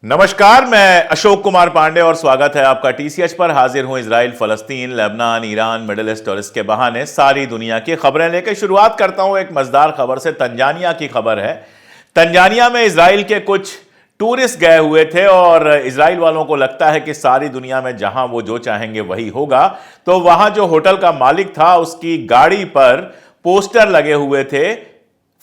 नमस्कार, मैं अशोक कुमार पांडे और स्वागत है आपका टीसीएच पर। हाजिर हूं इजराइल, फलस्तीन, लेबनान, ईरान, मिडिल ईस्ट और इसके बहाने सारी दुनिया की खबरें लेकर। शुरुआत करता हूं एक मजेदार खबर से। तंजानिया की खबर है। तंजानिया में इजराइल के कुछ टूरिस्ट गए हुए थे और इजराइल वालों को लगता है कि सारी दुनिया में जहां वो जो चाहेंगे वही होगा। तो वहां जो होटल का मालिक था उसकी गाड़ी पर पोस्टर लगे हुए थे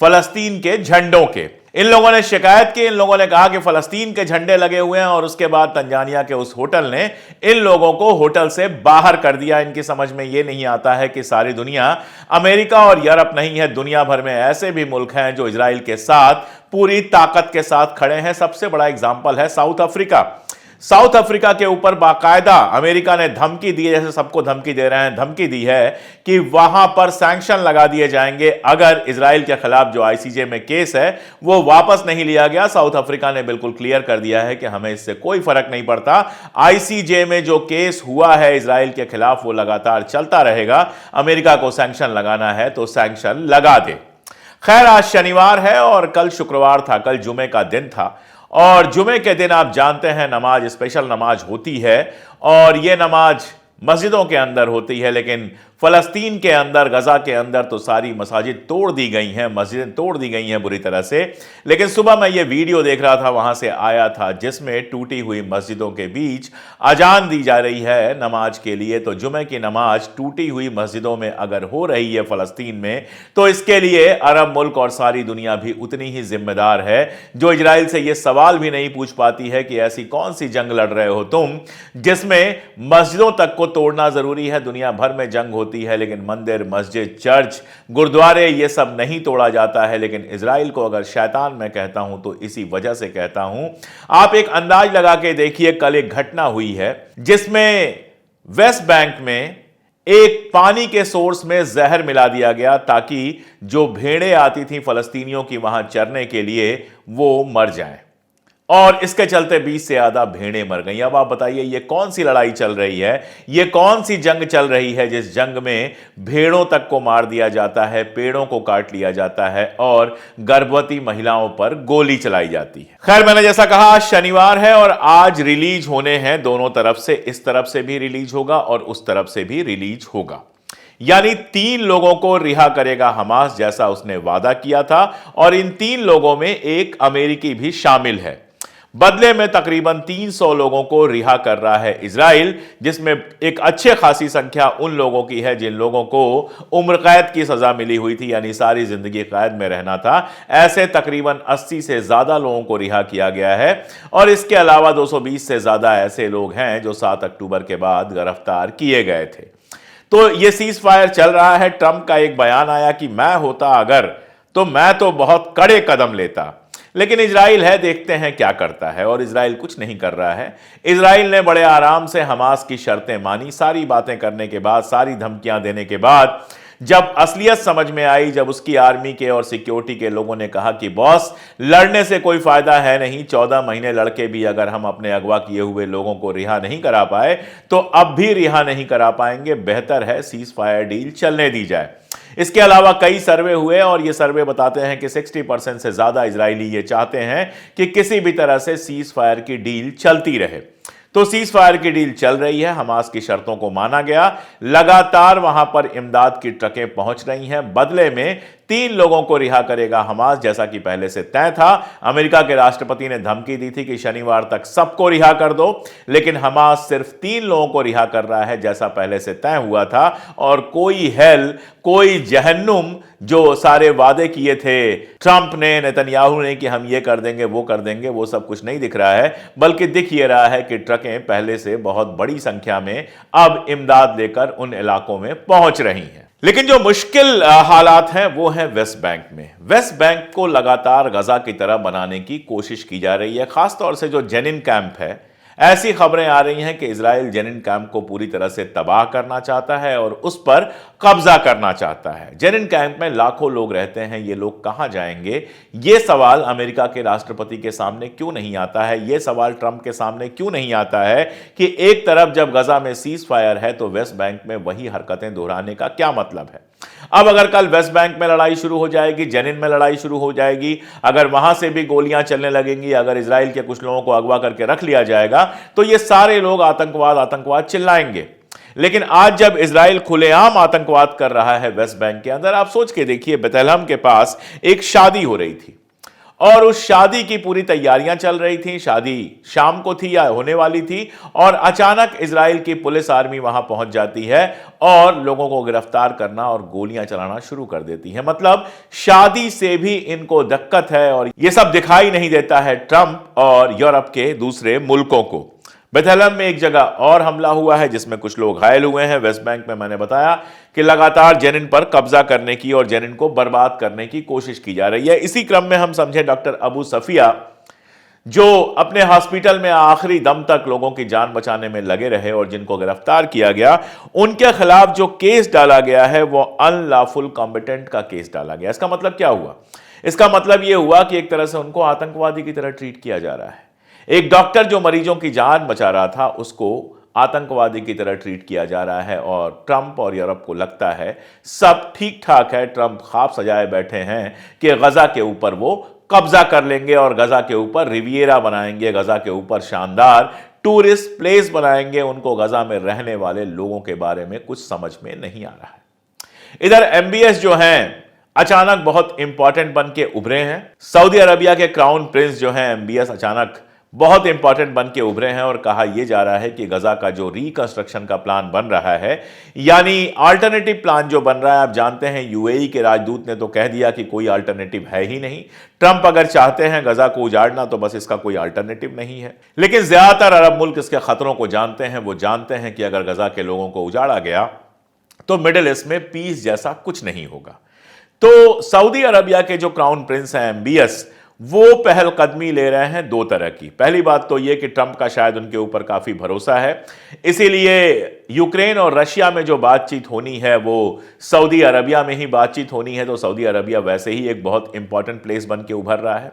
फलस्तीन के झंडों के। इन लोगों ने शिकायत की, इन लोगों ने कहा कि फलस्तीन के झंडे लगे हुए हैं और उसके बाद तंजानिया के उस होटल ने इन लोगों को होटल से बाहर कर दिया। इनकी समझ में यह नहीं आता है कि सारी दुनिया अमेरिका और यूरोप नहीं है, दुनिया भर में ऐसे भी मुल्क हैं जो इजराइल के साथ पूरी ताकत के साथ खड़े हैं। सबसे बड़ा एग्जाम्पल है साउथ अफ्रीका। साउथ अफ्रीका के ऊपर बाकायदा अमेरिका ने धमकी दी, जैसे सबको धमकी दे रहे हैं, धमकी दी है कि वहां पर सैंक्शन लगा दिए जाएंगे अगर इजराइल के खिलाफ जो आईसीजे में केस है वो वापस नहीं लिया गया। साउथ अफ्रीका ने बिल्कुल क्लियर कर दिया है कि हमें इससे कोई फर्क नहीं पड़ता, आईसीजे में जो केस हुआ है इजराइल के खिलाफ वो लगातार चलता रहेगा। अमेरिका को सैंक्शन लगाना है तो सैंक्शन लगा दे। खैर, आज शनिवार है और कल शुक्रवार था, कल जुमे का दिन था और जुमे के दिन आप जानते हैं नमाज, स्पेशल नमाज होती है और यह नमाज मस्जिदों के अंदर होती है। लेकिन फलस्तीन के अंदर, गजा के अंदर तो सारी मसाजिद तोड़ दी गई हैं, मस्जिदें तोड़ दी गई हैं बुरी तरह से। लेकिन सुबह मैं ये वीडियो देख रहा था, वहां से आया था, जिसमें टूटी हुई मस्जिदों के बीच अजान दी जा रही है नमाज के लिए। तो जुमे की नमाज टूटी हुई मस्जिदों में अगर हो रही है फलस्तीन में, तो इसके लिए अरब मुल्क और सारी दुनिया भी उतनी ही जिम्मेदार है, जो इजराइल से यह सवाल भी नहीं पूछ पाती है कि ऐसी कौन सी जंग लड़ रहे हो तुम जिसमें मस्जिदों तक को तोड़ना जरूरी है। दुनिया भर में जंग होती है लेकिन मंदिर, मस्जिद, चर्च, गुरुद्वारे ये सब नहीं तोड़ा जाता है। लेकिन इजराइल को अगर शैतान मैं कहता हूं तो इसी वजह से कहता हूं। आप एक अंदाज लगा के देखिए, कल एक घटना हुई है जिसमें वेस्ट बैंक में एक पानी के सोर्स में जहर मिला दिया गया ताकि जो भेड़ें आती थी फलस्तीनियों की वहां चरने के लिए वो मर जाएं और इसके चलते 20 से ज्यादा भेड़ें मर गई। अब आप बताइए ये कौन सी लड़ाई चल रही है, ये कौन सी जंग चल रही है जिस जंग में भेड़ों तक को मार दिया जाता है, पेड़ों को काट लिया जाता है और गर्भवती महिलाओं पर गोली चलाई जाती है। खैर, मैंने जैसा कहा आज शनिवार है और आज रिलीज होने हैं दोनों तरफ से, इस तरफ से भी रिलीज होगा और उस तरफ से भी रिलीज होगा। यानी 3 लोगों को रिहा करेगा हमास जैसा उसने वादा किया था और इन 3 लोगों में एक अमेरिकी भी शामिल है। बदले में तकरीबन 300 लोगों को रिहा कर रहा है इजराइल, जिसमें एक अच्छे खासी संख्या उन लोगों की है जिन लोगों को उम्र कैद की सजा मिली हुई थी, यानी सारी जिंदगी कैद में रहना था। ऐसे तकरीबन 80 से ज्यादा लोगों को रिहा किया गया है और इसके अलावा 220 से ज्यादा ऐसे लोग हैं जो 7 अक्टूबर के बाद गिरफ्तार किए गए थे। तो यह सीज फायर चल रहा है। ट्रंप का एक बयान आया कि मैं होता अगर तो मैं तो बहुत कड़े कदम लेता, लेकिन इजराइल है, देखते हैं क्या करता है। और इजराइल कुछ नहीं कर रहा है। इजराइल ने बड़े आराम से हमास की शर्तें मानी। सारी बातें करने के बाद, सारी धमकियां देने के बाद, जब असलियत समझ में आई, जब उसकी आर्मी के और सिक्योरिटी के लोगों ने कहा कि बॉस लड़ने से कोई फायदा है नहीं, 14 महीने लड़के भी अगर हम अपने अगवा किए हुए लोगों को रिहा नहीं करा पाए तो अब भी रिहा नहीं करा पाएंगे, बेहतर है सीज फायर डील चलने दी जाए। इसके अलावा कई सर्वे हुए और ये सर्वे बताते हैं कि 60% से ज्यादा इजरायली ये चाहते हैं कि किसी भी तरह से सीज फायर की डील चलती रहे। तो सीज फायर की डील चल रही है, हमास की शर्तों को माना गया, लगातार वहां पर इमदाद की ट्रकें पहुंच रही हैं। बदले में 3 लोगों को रिहा करेगा हमास, जैसा कि पहले से तय था। अमेरिका के राष्ट्रपति ने धमकी दी थी कि शनिवार तक सबको रिहा कर दो, लेकिन हमास सिर्फ 3 लोगों को रिहा कर रहा है जैसा पहले से तय हुआ था। और कोई हेल, कोई जहन्नुम जो सारे वादे किए थे ट्रंप ने, नेतन्याहू ने कि हम ये कर देंगे वो कर देंगे, वो सब कुछ नहीं दिख रहा है। बल्कि दिख ये रहा है कि ट्रकें पहले से बहुत बड़ी संख्या में अब इमदाद लेकर उन इलाकों में पहुंच रही हैं। लेकिन जो मुश्किल हालात हैं वो हैं वेस्ट बैंक में। वेस्ट बैंक को लगातार गजा की तरह बनाने की कोशिश की जा रही है। खासतौर से जो जेनिन कैंप है, ऐसी खबरें आ रही हैं कि इजराइल जेनिन कैंप को पूरी तरह से तबाह करना चाहता है और उस पर कब्जा करना चाहता है। जेनिन कैंप में लाखों लोग रहते हैं, ये लोग कहां जाएंगे? ये सवाल अमेरिका के राष्ट्रपति के सामने क्यों नहीं आता है? ये सवाल ट्रंप के सामने क्यों नहीं आता है कि एक तरफ जब गजा में सीज फायर है तो वेस्ट बैंक में वही हरकतें दोहराने का क्या मतलब है? अब अगर कल वेस्ट बैंक में लड़ाई शुरू हो जाएगी, जेनिन में लड़ाई शुरू हो जाएगी, अगर वहां से भी गोलियां चलने लगेंगी, अगर इजराइल के कुछ लोगों को अगवा करके रख लिया जाएगा, तो ये सारे लोग आतंकवाद आतंकवाद चिल्लाएंगे। लेकिन आज जब इजराइल खुलेआम आतंकवाद कर रहा है वेस्ट बैंक के अंदर, आप सोच के देखिए, बेथलहम के पास एक शादी हो रही थी और उस शादी की पूरी तैयारियां चल रही थी, शादी शाम को थी या होने वाली थी, और अचानक इजराइल की पुलिस आर्मी वहां पहुंच जाती है और लोगों को गिरफ्तार करना और गोलियां चलाना शुरू कर देती है। मतलब शादी से भी इनको दिक्कत है और यह सब दिखाई नहीं देता है ट्रंप और यूरोप के दूसरे मुल्कों को। बेथलहम में एक जगह और हमला हुआ है जिसमें कुछ लोग घायल हुए हैं। वेस्ट बैंक में मैंने बताया कि लगातार जेनिन पर कब्जा करने की और जेनिन को बर्बाद करने की कोशिश की जा रही है। इसी क्रम में हम समझे डॉक्टर अबू सफिया, जो अपने हॉस्पिटल में आखिरी दम तक लोगों की जान बचाने में लगे रहे और जिनको गिरफ्तार किया गया, उनके खिलाफ जो केस डाला गया है वो अनलॉफुल कॉम्बिटेंट का केस डाला गया। इसका मतलब क्या हुआ? इसका मतलब यह हुआ कि एक तरह से उनको आतंकवादी की तरह ट्रीट किया जा रहा है। एक डॉक्टर जो मरीजों की जान बचा रहा था, उसको आतंकवादी की तरह ट्रीट किया जा रहा है। और ट्रंप और यूरोप को लगता है सब ठीक ठाक है, ट्रंप ख्वाब सजाए बैठे हैं कि गजा के ऊपर वो कब्जा कर लेंगे और गजा के ऊपर रिविएरा बनाएंगे, गजा के ऊपर शानदार टूरिस्ट प्लेस बनाएंगे। उनको गजा में रहने वाले लोगों के बारे में कुछ समझ में नहीं आ रहा है। इधर एमबीएस जो हैं अचानक बहुत इंपॉर्टेंट बन के उभरे हैं। सऊदी अरबिया के क्राउन प्रिंस जो हैं एमबीएस अचानक बहुत इंपॉर्टेंट बन के उभरे हैं और कहा यह जा रहा है कि गजा का जो रिकंस्ट्रक्शन का प्लान बन रहा है, यानी अल्टरनेटिव प्लान जो बन रहा है, आप जानते हैं यूएई के राजदूत ने तो कह दिया कि कोई अल्टरनेटिव है ही नहीं। ट्रंप अगर चाहते हैं गजा को उजाड़ना तो बस इसका कोई अल्टरनेटिव नहीं है। लेकिन ज्यादातर अरब मुल्क इसके खतरों को जानते हैं। वो जानते हैं कि अगर गजा के लोगों को उजाड़ा गया तो मिडिल ईस्ट में पीस जैसा कुछ नहीं होगा। तो सऊदी अरबिया के जो क्राउन प्रिंस हैं एमबीएस, वो पहलकदमी ले रहे हैं दो तरह की। पहली बात तो यह कि ट्रंप का शायद उनके ऊपर काफी भरोसा है, इसीलिए यूक्रेन और रशिया में जो बातचीत होनी है वो सऊदी अरबिया में ही बातचीत होनी है। तो सऊदी अरबिया वैसे ही एक बहुत इंपॉर्टेंट प्लेस बन के उभर रहा है।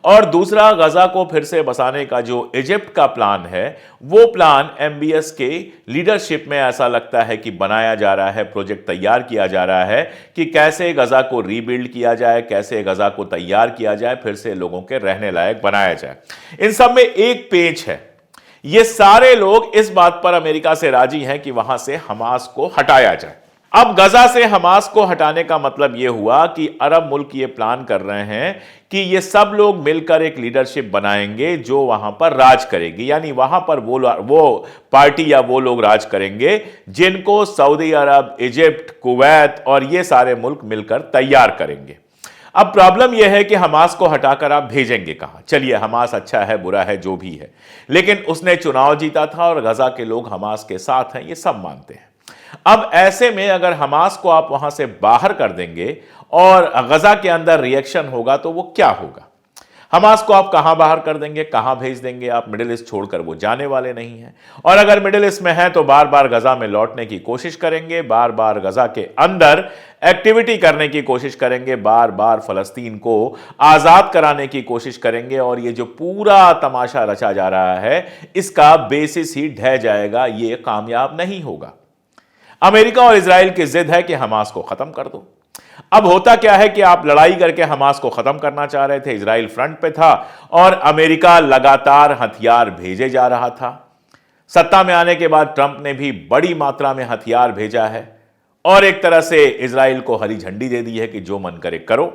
और दूसरा, गजा को फिर से बसाने का जो इजिप्ट का प्लान है, वो प्लान एमबीएस के लीडरशिप में ऐसा लगता है कि बनाया जा रहा है, प्रोजेक्ट तैयार किया जा रहा है कि कैसे गजा को रीबिल्ड किया जाए, कैसे गजा को तैयार किया जाए, फिर से लोगों के रहने लायक बनाया जाए। इन सब में एक पेच है, ये सारे लोग इस बात पर अमेरिका से राजी हैं कि वहां से हमास को हटाया जाए। अब गजा से हमास को हटाने का मतलब यह हुआ कि अरब मुल्क ये प्लान कर रहे हैं कि ये सब लोग मिलकर एक लीडरशिप बनाएंगे जो वहां पर राज करेगी। यानी वहां पर वो पार्टी या वो लोग राज करेंगे जिनको सऊदी अरब, इजिप्ट, कुवैत और ये सारे मुल्क मिलकर तैयार करेंगे। अब प्रॉब्लम यह है कि हमास को हटाकर आप भेजेंगे कहां? चलिए, हमास अच्छा है, बुरा है, जो भी है, लेकिन उसने चुनाव जीता था और गजा के लोग हमास के साथ हैं, ये सब मानते हैं। अब ऐसे में अगर हमास को आप वहां से बाहर कर देंगे और गजा के अंदर रिएक्शन होगा तो वो क्या होगा? हमास को आप कहां बाहर कर देंगे, कहां भेज देंगे? आप मिडिल ईस्ट छोड़कर वो जाने वाले नहीं हैं। और अगर मिडिल ईस्ट में हैं तो बार बार गजा में लौटने की कोशिश करेंगे, बार बार गजा के अंदर एक्टिविटी करने की कोशिश करेंगे, बार बार फलस्तीन को आजाद कराने की कोशिश करेंगे। और ये जो पूरा तमाशा रचा जा रहा है, इसका बेसिस ही ढह जाएगा, ये कामयाब नहीं होगा। अमेरिका और इजराइल की जिद है कि हमास को खत्म कर दो। अब होता क्या है कि आप लड़ाई करके हमास को खत्म करना चाह रहे थे, इजराइल फ्रंट पे था और अमेरिका लगातार हथियार भेजे जा रहा था। सत्ता में आने के बाद ट्रंप ने भी बड़ी मात्रा में हथियार भेजा है और एक तरह से इजराइल को हरी झंडी दे दी है कि जो मन करे करो।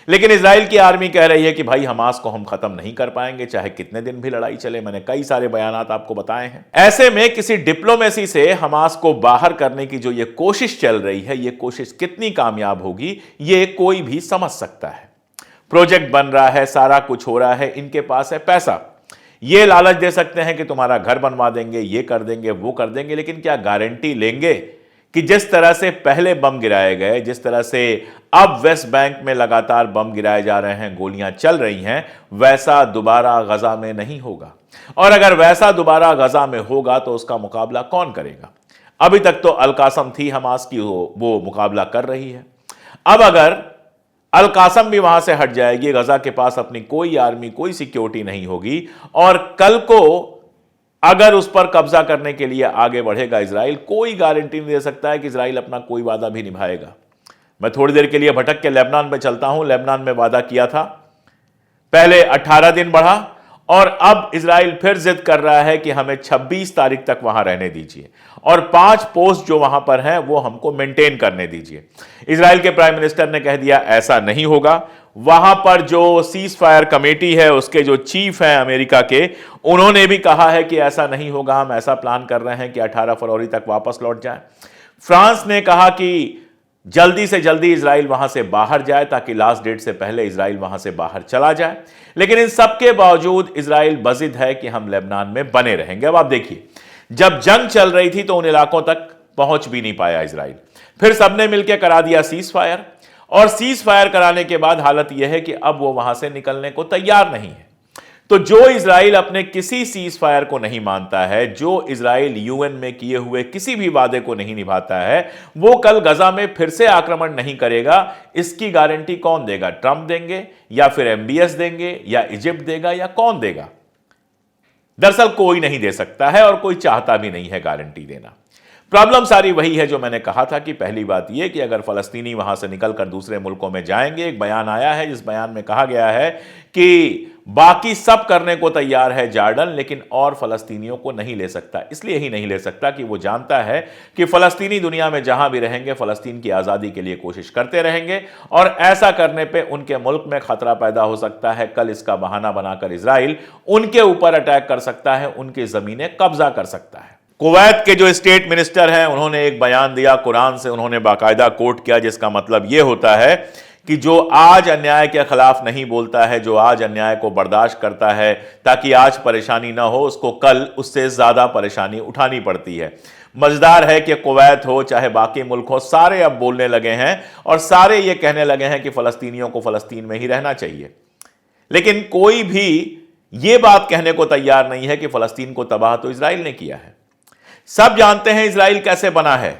लेकिन इजराइल की आर्मी कह रही है कि भाई हमास को हम खत्म नहीं कर पाएंगे, चाहे कितने दिन भी लड़ाई चले। मैंने कई सारे बयानात आपको बताए हैं। ऐसे में किसी डिप्लोमेसी से हमास को बाहर करने की जो ये कोशिश चल रही है, ये कोशिश कितनी कामयाब होगी ये कोई भी समझ सकता है। प्रोजेक्ट बन रहा है, सारा कुछ हो रहा है, इनके पास है पैसा। ये लालच दे सकते हैं कि तुम्हारा घर बनवा देंगे, ये कर देंगे, वो कर देंगे, लेकिन क्या गारंटी लेंगे कि जिस तरह से पहले बम गिराए गए, जिस तरह से अब वेस्ट बैंक में लगातार बम गिराए जा रहे हैं, गोलियां चल रही हैं, वैसा दोबारा गजा में नहीं होगा? और अगर वैसा दोबारा गजा में होगा तो उसका मुकाबला कौन करेगा? अभी तक तो अल कासम थी हमास की, वो मुकाबला कर रही है। अब अगर अल कासम भी वहां से हट जाएगी, गजा के पास अपनी कोई आर्मी, कोई सिक्योरिटी नहीं होगी, और कल को अगर उस पर कब्जा करने के लिए आगे बढ़ेगा इजराइल, कोई गारंटी नहीं दे सकता है कि इजराइल अपना कोई वादा भी निभाएगा। मैं थोड़ी देर के लिए भटक के लेबनान में चलता हूं। लेबनान में वादा किया था, पहले 18 दिन बढ़ा और अब इजराइल फिर जिद कर रहा है कि हमें 26 तारीख तक वहां रहने दीजिए और 5 पोस्ट जो वहां पर हैं वो हमको मेंटेन करने दीजिए। इजराइल के प्राइम मिनिस्टर ने कह दिया ऐसा नहीं होगा। वहां पर जो सीज फायर कमेटी है उसके जो चीफ हैं अमेरिका के, उन्होंने भी कहा है कि ऐसा नहीं होगा, हम ऐसा प्लान कर रहे हैं कि 18 फरवरी तक वापस लौट जाएं। फ्रांस ने कहा कि जल्दी से जल्दी इजराइल वहां से बाहर जाए ताकि लास्ट डेट से पहले इजराइल वहां से बाहर चला जाए। लेकिन इन सबके बावजूद इजराइल बजिद है कि हम लेबनान में बने रहेंगे। अब आप देखिए, जब जंग चल रही थी तो उन इलाकों तक पहुंच भी नहीं पाया इजराइल। फिर सबने मिलकर करा दिया सीज फायर, और सीज फायर कराने के बाद हालत यह है कि अब वो वहां से निकलने को तैयार नहीं है। तो जो इजराइल अपने किसी सीज फायर को नहीं मानता है, जो इजराइल यूएन में किए हुए किसी भी वादे को नहीं निभाता है, वो कल गजा में फिर से आक्रमण नहीं करेगा। इसकी गारंटी कौन देगा? ट्रंप देंगे या फिर एमबीएस देंगे या इजिप्ट देगा या कौन देगा? दरअसल कोई नहीं दे सकता है और कोई चाहता भी नहीं है गारंटी देना। प्रॉब्लम सारी वही है जो मैंने कहा था कि पहली बात यह कि अगर फलस्तीनी वहां से निकलकर दूसरे मुल्कों में जाएंगे, एक बयान आया है जिस बयान में कहा गया है कि बाकी सब करने को तैयार है जॉर्डन, लेकिन और फलस्तीनियों को नहीं ले सकता। इसलिए ही नहीं ले सकता कि वो जानता है कि फलस्तीनी दुनिया में जहां भी रहेंगे फलस्तीन की आजादी के लिए कोशिश करते रहेंगे और ऐसा करने पे उनके मुल्क में खतरा पैदा हो सकता है। कल इसका बहाना बनाकर इजराइल उनके ऊपर अटैक कर सकता है, उनकी जमीनें कब्जा कर सकता है। कुवैत के जो स्टेट मिनिस्टर हैं उन्होंने एक बयान दिया, कुरान से उन्होंने बाकायदा कोट किया, जिसका मतलब यह होता है कि जो आज अन्याय के खिलाफ नहीं बोलता है, जो आज अन्याय को बर्दाश्त करता है ताकि आज परेशानी ना हो, उसको कल उससे ज्यादा परेशानी उठानी पड़ती है। मजेदार है कि कुवैत हो चाहे बाकी मुल्क हो, सारे अब बोलने लगे हैं और सारे ये कहने लगे हैं कि फलस्तीनियों को फलस्तीन में ही रहना चाहिए। लेकिन कोई भी ये बात कहने को तैयार नहीं है कि फलस्तीन को तबाह तो इजराइल ने किया है। सब जानते हैं इजराइल कैसे बना है।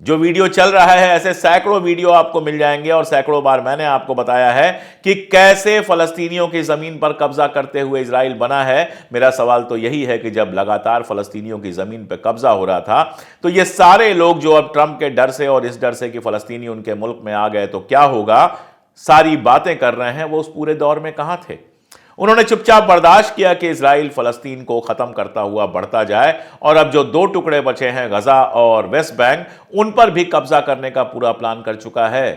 जो वीडियो चल रहा है, ऐसे सैकड़ों वीडियो आपको मिल जाएंगे और सैकड़ों बार मैंने आपको बताया है कि कैसे फलस्तीनियों की जमीन पर कब्जा करते हुए इजराइल बना है। मेरा सवाल तो यही है कि जब लगातार फलस्तीनियों की जमीन पर कब्जा हो रहा था तो ये सारे लोग जो अब ट्रंप के डर से और इस डर से कि फलस्तीनी उनके मुल्क में आ गए तो क्या होगा, सारी बातें कर रहे हैं, वो उस पूरे दौर में कहां थे? उन्होंने चुपचाप बर्दाश्त किया कि इजराइल फलस्तीन को खत्म करता हुआ बढ़ता जाए और अब जो 2 टुकड़े बचे हैं गजा और वेस्ट बैंक, उन पर भी कब्जा करने का पूरा प्लान कर चुका है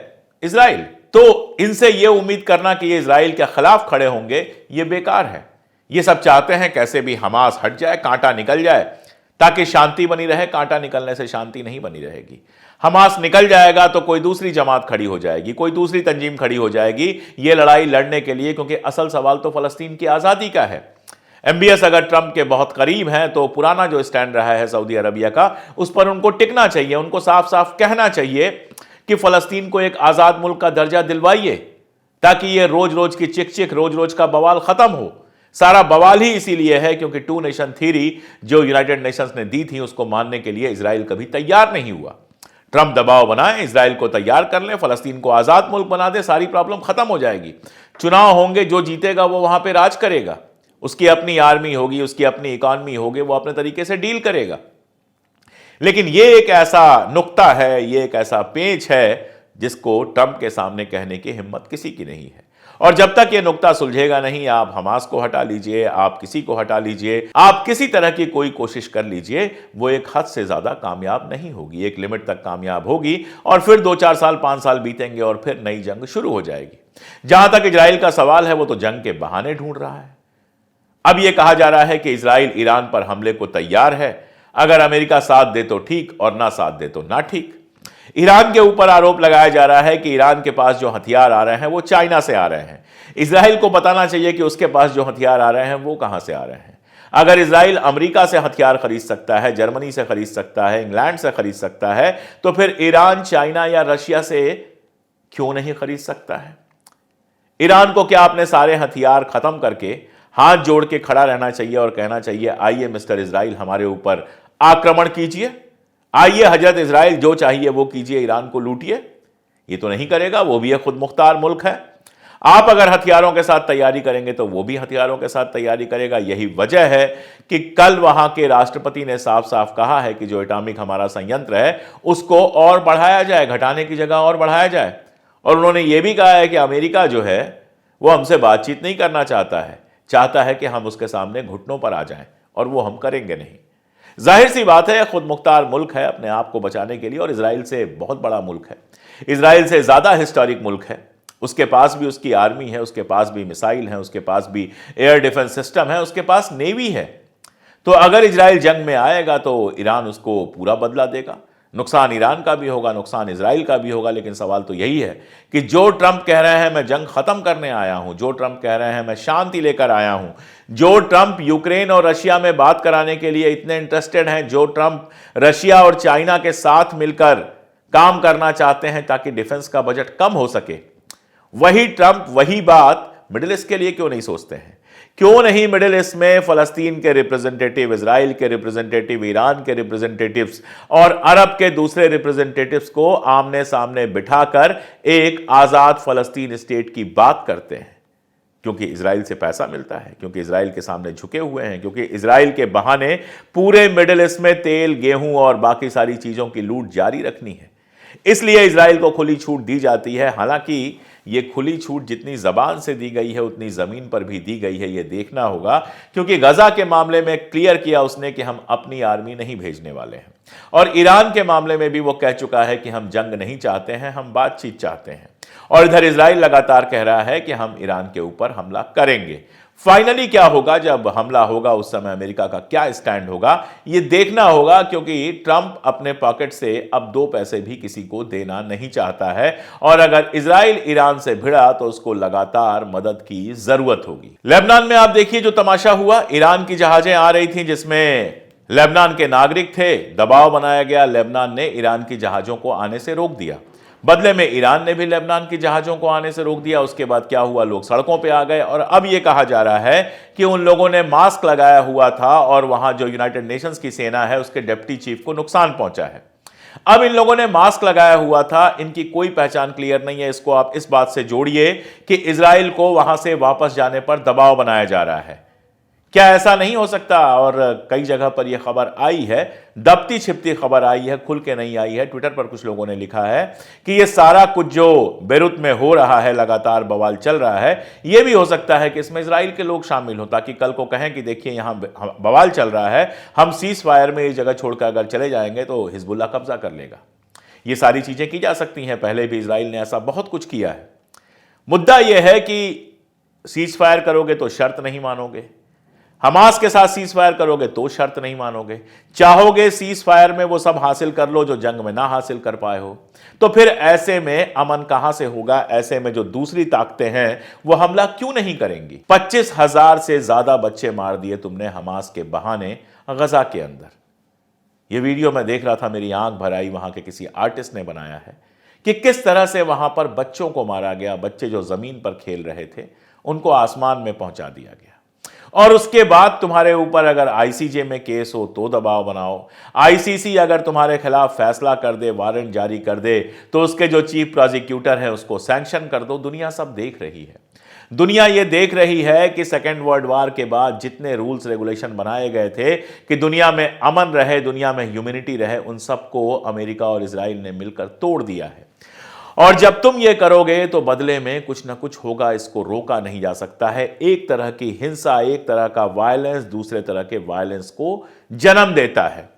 इजराइल। तो इनसे यह उम्मीद करना कि ये इजराइल के खिलाफ खड़े होंगे, ये बेकार है। ये सब चाहते हैं कैसे भी हमास हट जाए, कांटा निकल जाए ताकि शांति बनी रहे। कांटा निकलने से शांति नहीं बनी रहेगी। हमास निकल जाएगा तो कोई दूसरी जमात खड़ी हो जाएगी, कोई दूसरी तंजीम खड़ी हो जाएगी ये लड़ाई लड़ने के लिए, क्योंकि असल सवाल तो फलस्तीन की आजादी का है। एमबीएस अगर ट्रंप के बहुत करीब हैं तो पुराना जो स्टैंड रहा है सऊदी अरबिया का, उस पर उनको टिकना चाहिए। उनको साफ साफ कहना चाहिए कि फलस्तीन को एक आजाद मुल्क का दर्जा दिलवाइए ताकि ये रोज रोज की चिक चिक, रोज रोज का बवाल खत्म हो। सारा बवाल ही इसीलिए है क्योंकि 2 नेशन थ्योरी जो यूनाइटेड नेशंस ने दी थी उसको मानने के लिए इजराइल कभी तैयार नहीं हुआ। ट्रंप दबाव बनाए, इजराइल को तैयार कर ले, फलस्तीन को आजाद मुल्क बना दे, सारी प्रॉब्लम खत्म हो जाएगी। चुनाव होंगे, जो जीतेगा वो वहां पे राज करेगा, उसकी अपनी आर्मी होगी, उसकी अपनी इकॉनमी होगी, वो अपने तरीके से डील करेगा। लेकिन ये एक ऐसा नुक्ता है, ये एक ऐसा पेंच है जिसको ट्रंप के सामने कहने की हिम्मत किसी की नहीं है। और जब तक ये नुक्ता सुलझेगा नहीं, आप हमास को हटा लीजिए, आप किसी को हटा लीजिए, आप किसी तरह की कोई कोशिश कर लीजिए, वो एक हद से ज्यादा कामयाब नहीं होगी। एक लिमिट तक कामयाब होगी और फिर 2-4 साल 5 साल बीतेंगे और फिर नई जंग शुरू हो जाएगी। जहां तक इजराइल का सवाल है, वो तो जंग के बहाने ढूंढ रहा है। अब यह कहा जा रहा है कि इजराइल ईरान पर हमले को तैयार है, अगर अमेरिका साथ दे तो ठीक और ना साथ दे तो ना ठीक। ईरान के ऊपर आरोप लगाया जा रहा है कि ईरान के पास जो हथियार आ रहे हैं वो चाइना से आ रहे हैं। इजराइल को बताना चाहिए कि उसके पास जो हथियार आ रहे हैं वो कहां से आ रहे हैं। अगर इजराइल अमेरिका से हथियार खरीद सकता है, जर्मनी से खरीद सकता है, इंग्लैंड से खरीद सकता है, तो फिर ईरान चाइना या रशिया से क्यों नहीं खरीद सकता है? ईरान को क्या अपने सारे हथियार खत्म करके हाथ जोड़ के खड़ा रहना चाहिए और कहना चाहिए आइए मिस्टर इजराइल हमारे ऊपर आक्रमण कीजिए, आइए हजरत इजराइल जो चाहिए वो कीजिए, ईरान को लूटिए? ये तो नहीं करेगा, वो भी एक खुद मुख्तार मुल्क है। आप अगर हथियारों के साथ तैयारी करेंगे तो वो भी हथियारों के साथ तैयारी करेगा। यही वजह है कि कल वहां के राष्ट्रपति ने साफ साफ कहा है कि जो एटॉमिक हमारा संयंत्र है उसको और बढ़ाया जाए, घटाने की जगह और बढ़ाया जाए। और उन्होंने ये भी कहा है कि अमेरिका जो है वो हमसे बातचीत नहीं करना चाहता है कि हम उसके सामने घुटनों पर आ जाएं, और वो हम करेंगे नहीं। जाहिर सी बात है, खुद मुख्तार मुल्क है अपने आप को बचाने के लिए, और इजराइल से बहुत बड़ा मुल्क है, इजराइल से ज्यादा हिस्टोरिक मुल्क है। उसके पास भी उसकी आर्मी है, उसके पास भी मिसाइल है, उसके पास भी एयर डिफेंस सिस्टम है, उसके पास नेवी है। तो अगर इजराइल जंग में आएगा तो ईरान उसको पूरा बदला देगा। नुकसान ईरान का भी होगा, नुकसान इजराइल का भी होगा। लेकिन सवाल तो यही है कि जो ट्रंप कह रहे हैं मैं जंग खत्म करने आया हूं, जो ट्रंप कह रहे हैं मैं शांति लेकर आया हूं, जो ट्रंप यूक्रेन और रशिया में बात कराने के लिए इतने इंटरेस्टेड हैं, जो ट्रंप रशिया और चाइना के साथ मिलकर काम करना चाहते हैं ताकि डिफेंस का बजट कम हो सके, वही ट्रंप वही बात मिडिल ईस्ट के लिए क्यों नहीं सोचते हैं? क्यों नहीं मिडिल ईस्ट में फलस्तीन के रिप्रेजेंटेटिव, इजराइल के रिप्रेजेंटेटिव, ईरान के रिप्रेजेंटेटिव्स और अरब के दूसरे रिप्रेजेंटेटिव्स को आमने सामने बिठाकर एक आजाद फलस्तीन स्टेट की बात करते हैं? क्योंकि इजराइल से पैसा मिलता है, क्योंकि इजराइल के सामने झुके हुए हैं, क्योंकि इजराइल के बहाने पूरे मिडिल ईस्ट में तेल, गेहूं और बाकी सारी चीजों की लूट जारी रखनी है। इसलिए इजराइल को खुली छूट दी जाती है। हालांकि ये खुली छूट जितनी जबान से दी गई है उतनी जमीन पर भी दी गई है, ये देखना होगा। क्योंकि गजा के मामले में क्लियर किया उसने कि हम अपनी आर्मी नहीं भेजने वाले हैं, और ईरान के मामले में भी वो कह चुका है कि हम जंग नहीं चाहते हैं, हम बातचीत चाहते हैं। और इधर इजराइल लगातार कह रहा है कि हम ईरान के ऊपर हमला करेंगे। फाइनली क्या होगा, जब हमला होगा उस समय अमेरिका का क्या स्टैंड होगा, यह देखना होगा। क्योंकि ट्रंप अपने पॉकेट से अब 2 पैसे भी किसी को देना नहीं चाहता है, और अगर इजराइल ईरान से भिड़ा तो उसको लगातार मदद की जरूरत होगी। लेबनान में आप देखिए जो तमाशा हुआ, ईरान की जहाजें आ रही थी जिसमें लेबनान के नागरिक थे, दबाव बनाया गया, लेबनान ने ईरान की जहाजों को आने से रोक दिया। बदले में ईरान ने भी लेबनान की जहाजों को आने से रोक दिया। उसके बाद क्या हुआ, लोग सड़कों पे आ गए, और अब यह कहा जा रहा है कि उन लोगों ने मास्क लगाया हुआ था और वहां जो यूनाइटेड नेशंस की सेना है उसके डिप्टी चीफ को नुकसान पहुंचा है। अब इन लोगों ने मास्क लगाया हुआ था, इनकी कोई पहचान क्लियर नहीं है। इसको आप इस बात से जोड़िए कि इजराइल को वहां से वापस जाने पर दबाव बनाया जा रहा है। क्या ऐसा नहीं हो सकता? और कई जगह पर यह खबर आई है, दबती छिपती खबर आई है, खुल के नहीं आई है। ट्विटर पर कुछ लोगों ने लिखा है कि यह सारा कुछ जो बेरूत में हो रहा है, लगातार बवाल चल रहा है, यह भी हो सकता है कि इसमें इजराइल के लोग शामिल हो, ताकि कल को कहें कि देखिए यहां बवाल चल रहा है, हम सीज फायर में इस जगह छोड़कर अगर चले जाएंगे तो हिजबुल्लाह कब्जा कर लेगा। ये सारी चीजें की जा सकती हैं, पहले भी इजराइल ने ऐसा बहुत कुछ किया है। मुद्दा यह है कि सीज फायर करोगे तो शर्त नहीं मानोगे, हमास के साथ सीज फायर करोगे तो शर्त नहीं मानोगे, चाहोगे सीज फायर में वो सब हासिल कर लो जो जंग में ना हासिल कर पाए हो, तो फिर ऐसे में अमन कहां से होगा? ऐसे में जो दूसरी ताकतें हैं वो हमला क्यों नहीं करेंगी? 25,000 से ज्यादा बच्चे मार दिए तुमने हमास के बहाने गजा के अंदर। यह वीडियो मैं देख रहा था, मेरी आंख भर आई। वहां के किसी आर्टिस्ट ने बनाया है कि किस तरह से वहां पर बच्चों को मारा गया। बच्चे जो जमीन पर खेल रहे थे उनको आसमान में पहुंचा दिया गया, और उसके बाद तुम्हारे ऊपर अगर आईसीजे में केस हो तो दबाव बनाओ, आईसीसी अगर तुम्हारे खिलाफ फैसला कर दे, वारंट जारी कर दे, तो उसके जो चीफ प्रोसिक्यूटर है उसको सैंक्शन कर दो। दुनिया सब देख रही है। दुनिया ये देख रही है कि सेकेंड वर्ल्ड वॉर के बाद जितने रूल्स रेगुलेशन बनाए गए थे कि दुनिया में अमन रहे, दुनिया में ह्यूमैनिटी रहे, उन सबको अमेरिका और इजराइल ने मिलकर तोड़ दिया है। और जब तुम ये करोगे तो बदले में कुछ ना कुछ होगा, इसको रोका नहीं जा सकता है। एक तरह की हिंसा, एक तरह का वायलेंस दूसरे तरह के वायलेंस को जन्म देता है।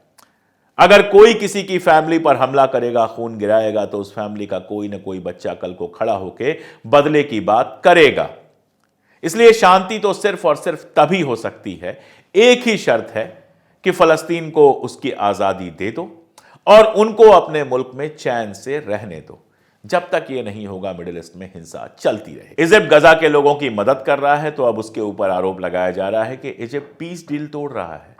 अगर कोई किसी की फैमिली पर हमला करेगा, खून गिराएगा, तो उस फैमिली का कोई ना कोई बच्चा कल को खड़ा होके बदले की बात करेगा। इसलिए शांति तो सिर्फ और सिर्फ तभी हो सकती है, एक ही शर्त है कि फलस्तीन को उसकी आजादी दे दो और उनको अपने मुल्क में चैन से रहने दो। जब तक यह नहीं होगा मिडिल ईस्ट में हिंसा चलती रहे। इजिप्ट गजा के लोगों की मदद कर रहा है, तो अब उसके ऊपर आरोप लगाया जा रहा है कि इजिप्ट पीस डील तोड़ रहा है।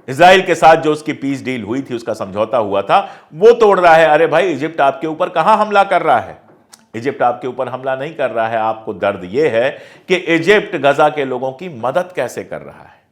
इजराइल के साथ जो उसकी पीस डील हुई थी, उसका समझौता हुआ था, वो तोड़ रहा है। अरे भाई, इजिप्ट आपके ऊपर कहां हमला कर रहा है? इजिप्ट आपके ऊपर हमला नहीं कर रहा है। आपको दर्द यह है कि इजिप्ट गजा के लोगों की मदद कैसे कर रहा है।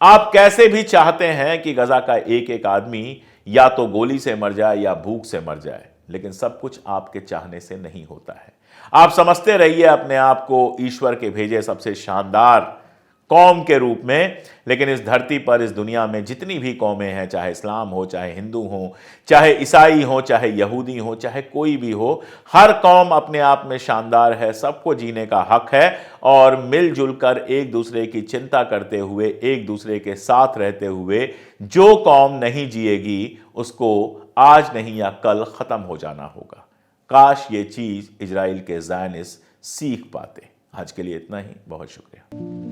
आप कैसे भी चाहते हैं कि गजा का एक एक आदमी या तो गोली से मर जाए या भूख से मर जाए, लेकिन सब कुछ आपके चाहने से नहीं होता है। आप समझते रहिए अपने आप को ईश्वर के भेजे सबसे शानदार कौम के रूप में, लेकिन इस धरती पर, इस दुनिया में जितनी भी कौमें हैं, चाहे इस्लाम हो, चाहे हिंदू हो, चाहे ईसाई हो, चाहे यहूदी हो, चाहे कोई भी हो, हर कौम अपने आप में शानदार है। सबको जीने का हक है और मिलजुल कर एक दूसरे की चिंता करते हुए, एक दूसरे के साथ रहते हुए जो कौम नहीं जिएगी उसको आज नहीं या कल खत्म हो जाना होगा। काश ये चीज इजराइल के ज़ायनिस्ट सीख पाते। आज के लिए इतना ही, बहुत शुक्रिया।